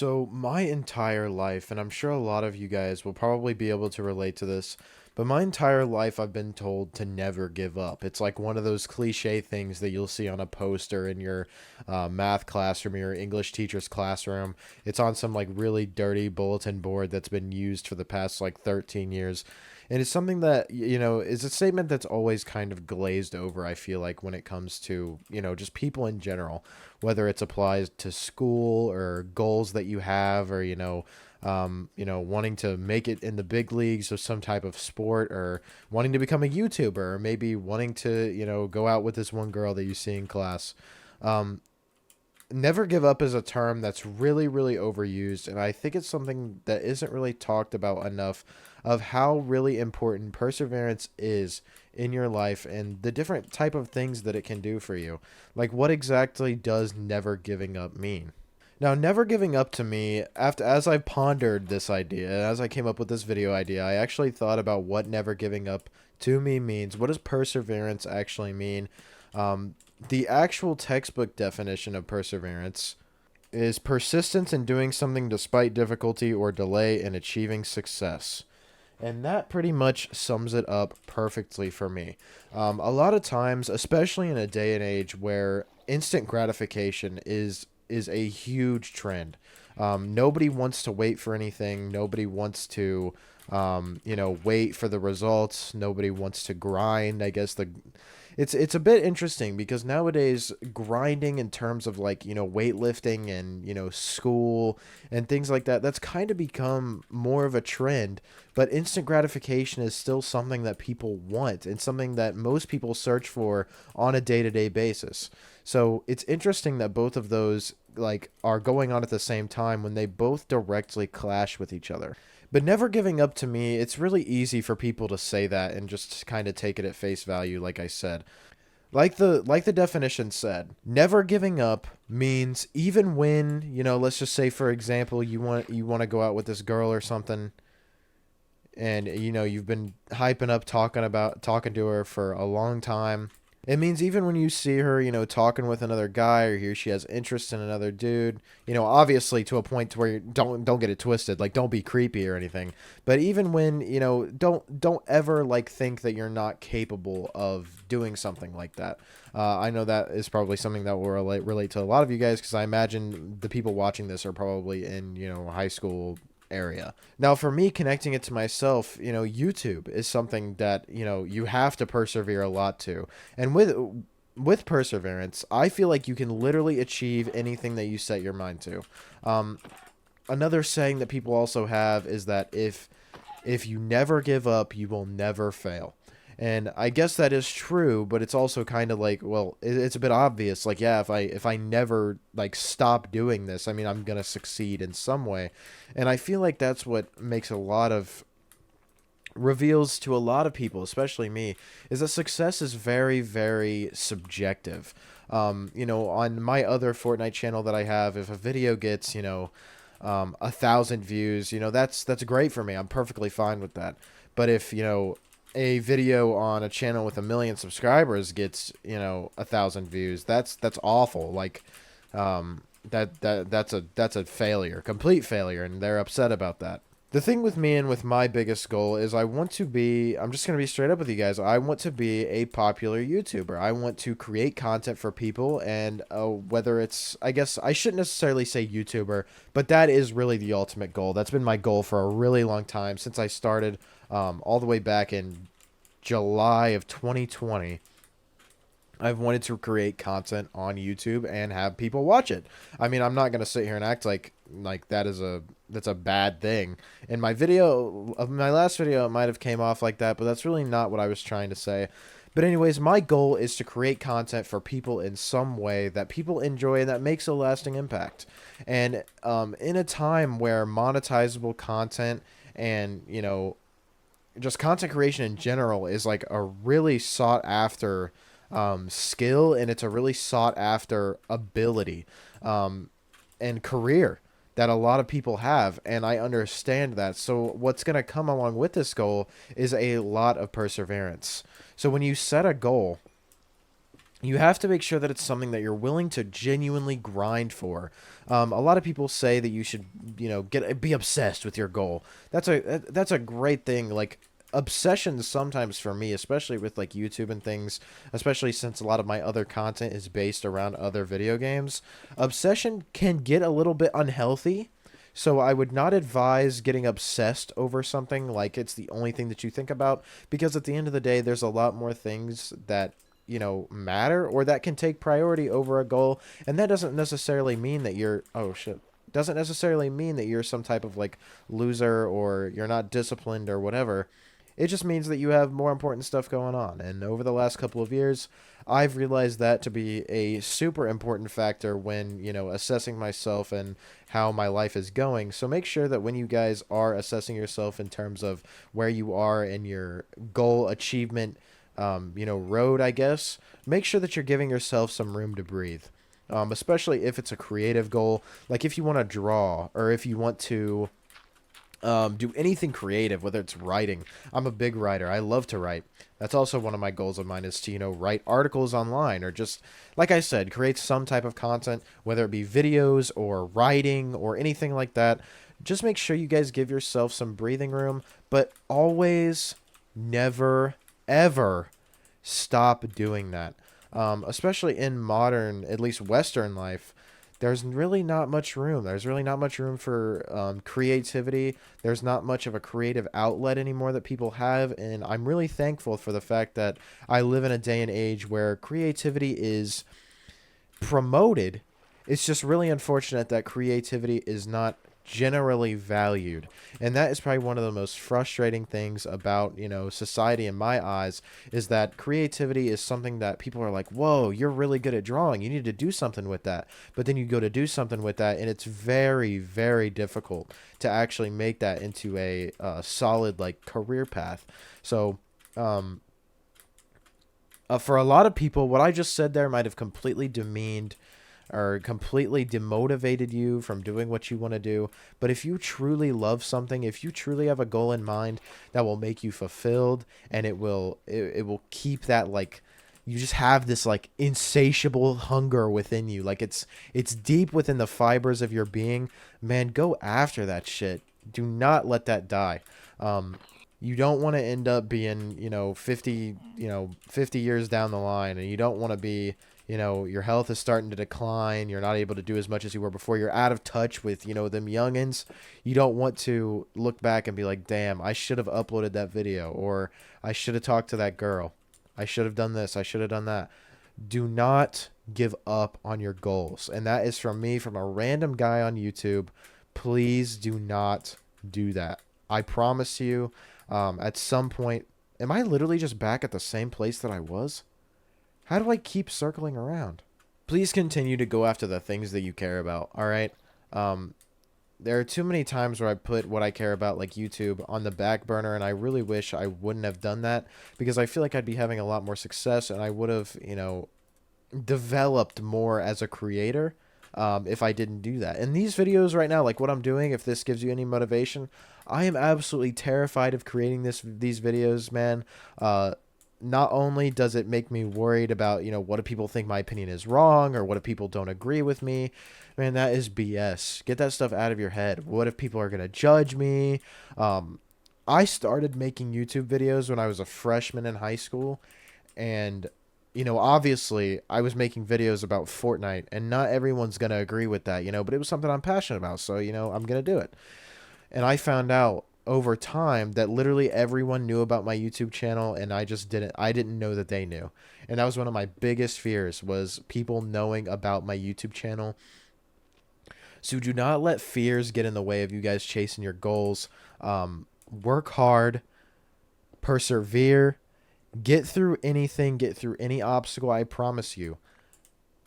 So, my entire life, and I'm sure a lot of you guys will probably be able to relate to this, but my entire life I've been told to never give up. It's like one of those cliche things that you'll see on a poster in your math classroom, your English teacher's classroom. It's on some like really dirty bulletin board that's been used for the past like 13 years. And it's something that, is a statement that's always kind of glazed over, I feel like, when it comes to, just people in general, whether it's applies to school or goals that you have, or, wanting to make it in the big leagues of some type of sport, or wanting to become a YouTuber, or maybe wanting to, go out with this one girl that you see in class. Um, Never give up is a term that's really, really overused, and I think it's something that isn't really talked about enough of how really important perseverance is in your life and the different type of things that it can do for you. Like, what exactly does never giving up mean? Now, never giving up to me, after as I pondered this idea, as I came up with this video idea, I actually thought about what never giving up to me means. What does perseverance actually mean? Um, the actual textbook definition of perseverance is persistence in doing something despite difficulty or delay in achieving success. And that pretty much sums it up perfectly for me. A lot of times, especially in a day and age where instant gratification is a huge trend. Nobody wants to wait for anything. Nobody wants to, wait for the results. Nobody wants to grind. I guess it's a bit interesting because nowadays grinding in terms of like, weightlifting and, school and things like that, that's kind of become more of a trend, but instant gratification is still something that people want and something that most people search for on a day-to-day basis. So it's interesting that both of those like are going on at the same time when they both directly clash with each other. But never giving up to me, it's really easy for people to say that and just kind of take it at face value, like I said. Like the definition said, never giving up means even when, let's just say for example, you want to go out with this girl or something, and you've been hyping up talking to her for a long time. It means even when you see her, talking with another guy, or here she has interest in another dude, obviously to a point to where you don't get it twisted, like don't be creepy or anything. But even when, don't ever like think that you're not capable of doing something like that. I know that is probably something that will relate to a lot of you guys, because I imagine the people watching this are probably in, high school area. Now, for me, connecting it to myself, YouTube is something that, you have to persevere a lot to. And with perseverance, I feel like you can literally achieve anything that you set your mind to. Um, Another saying that people also have is that if you never give up, you will never fail. And I guess that is true, but it's also kind of like, well, it's a bit obvious. Like, yeah, if I never like stop doing this, I mean, I'm gonna succeed in some way. And I feel like that's what makes a lot of reveals to a lot of people, especially me, is that success is very, very subjective. On my other Fortnite channel that I have, if a video gets, 1,000 views, that's great for me. I'm perfectly fine with that. But if, a video on a channel with 1 million subscribers gets, 1,000 views, that's awful. Like, that's a failure, complete failure, and they're upset about that. The thing with me and with my biggest goal is I'm just going to be straight up with you guys. I want to be a popular YouTuber. I want to create content for people, and whether it's, I guess I shouldn't necessarily say YouTuber, but that is really the ultimate goal. That's been my goal for a really long time, since I started all the way back in July of 2020. I've wanted to create content on YouTube and have people watch it. I mean, I'm not gonna sit here and act like that's a bad thing. In my last video, it might have came off like that, but that's really not what I was trying to say. But anyways, my goal is to create content for people in some way that people enjoy and that makes a lasting impact. And in a time where monetizable content and just content creation in general is like a really sought after skill, and it's a really sought after ability and career that a lot of people have, and I understand that. So what's going to come along with this goal is a lot of perseverance. So when you set a goal, You have to make sure that it's something that you're willing to genuinely grind for. A lot of people say that you should, be obsessed with your goal. That's a great thing. Like obsessions sometimes for me, especially with like YouTube and things, especially since a lot of my other content is based around other video games. Obsession can get a little bit unhealthy. So I would not advise getting obsessed over something like it's the only thing that you think about, because at the end of the day there's a lot more things that matter or that can take priority over a goal. And that doesn't necessarily mean that you're, oh shit, doesn't necessarily mean that you're some type of like loser or you're not disciplined or whatever. It just means that you have more important stuff going on. And over the last couple of years, I've realized that to be a super important factor when, assessing myself and how my life is going. So make sure that when you guys are assessing yourself in terms of where you are in your goal achievement, road, I guess, make sure that you're giving yourself some room to breathe. Especially if it's a creative goal, like if you want to draw or if you want to do anything creative, whether it's writing. I'm a big writer. I love to write. That's also one of my goals of mine is to, write articles online or just, like I said, create some type of content, whether it be videos or writing or anything like that. Just make sure you guys give yourself some breathing room, but always, never, ever stop doing that. Especially in modern, at least Western life, there's really not much room. There's really not much room for creativity. There's not much of a creative outlet anymore that people have. And I'm really thankful for the fact that I live in a day and age where creativity is promoted. It's just really unfortunate that creativity is not generally valued. And that is probably one of the most frustrating things about, society in my eyes, is that creativity is something that people are like, whoa, you're really good at drawing. You need to do something with that. But then you go to do something with that, and it's very, very difficult to actually make that into a solid, like, career path. So, for a lot of people, what I just said there might have completely demeaned or completely demotivated you from doing what you want to do. But if you truly love something, if you truly have a goal in mind that will make you fulfilled, and it will keep that, like, you just have this like insatiable hunger within you, like it's deep within the fibers of your being, man, go after that shit. Do not let that die. You don't want to end up being, 50 years down the line, and you don't want to be, your health is starting to decline. You're not able to do as much as you were before. You're out of touch with, them youngins. You don't want to look back and be like, damn, I should have uploaded that video, or I should have talked to that girl. I should have done this. I should have done that. Do not give up on your goals. And that is from me, from a random guy on YouTube. Please do not do that. I promise you, at some point, am I literally just back at the same place that I was? How do I keep circling around? Please continue to go after the things that you care about, all right? There are too many times where I put what I care about, like YouTube, on the back burner, and I really wish I wouldn't have done that, because I feel like I'd be having a lot more success, and I would have, developed more as a creator if I didn't do that. And these videos right now, like what I'm doing, if this gives you any motivation, I am absolutely terrified of creating these videos, man. Not only does it make me worried about, what do people think my opinion is wrong, or what if people don't agree with me? Man, that is BS. Get that stuff out of your head. What if people are going to judge me? I started making YouTube videos when I was a freshman in high school, and obviously I was making videos about Fortnite, and not everyone's going to agree with that, but it was something I'm passionate about, so, I'm going to do it. And I found out over time that literally everyone knew about my YouTube channel, and I didn't know that they knew. And that was one of my biggest fears, was people knowing about my YouTube channel. So do not let fears get in the way of you guys chasing your goals. Work hard, persevere, get through anything, get through any obstacle. I promise you,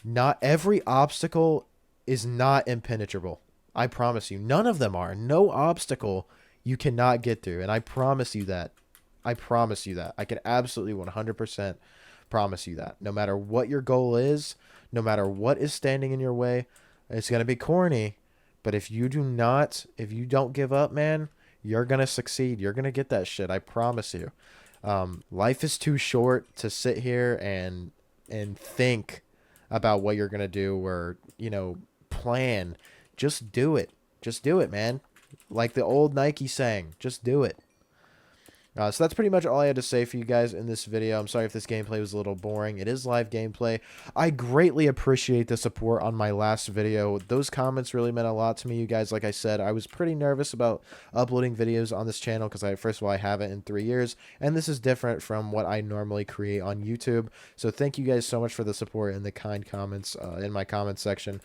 not every obstacle is not impenetrable. I promise you, none of them are. No obstacle you cannot get through, and I promise you that. I promise you that. I can absolutely 100% promise you that. No matter what your goal is, no matter what is standing in your way, it's going to be corny, but if you don't give up, man, you're going to succeed. You're going to get that shit. I promise you. Life is too short to sit here and and think about what you're going to do, or, plan. Just do it. Just do it, man. Like the old Nike saying, just do it. So that's pretty much all I had to say for you guys in this video. I'm sorry if this gameplay was a little boring. It is live gameplay. I greatly appreciate the support on my last video. Those comments really meant a lot to me, you guys. Like I said, I was pretty nervous about uploading videos on this channel because first of all, I haven't in 3 years, and this is different from what I normally create on YouTube. So thank you guys so much for the support and the kind comments in my comment section.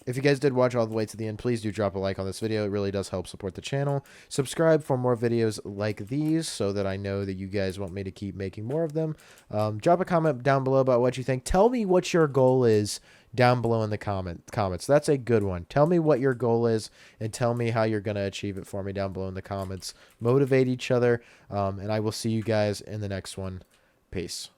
If you guys did watch all the way to the end, please do drop a like on this video. It really does help support the channel. Subscribe for more videos like these so that I know that you guys want me to keep making more of them. Drop a comment down below about what you think. Tell me what your goal is down below in the comments. That's a good one. Tell me what your goal is and tell me how you're going to achieve it for me down below in the comments. Motivate each other, and I will see you guys in the next one. Peace.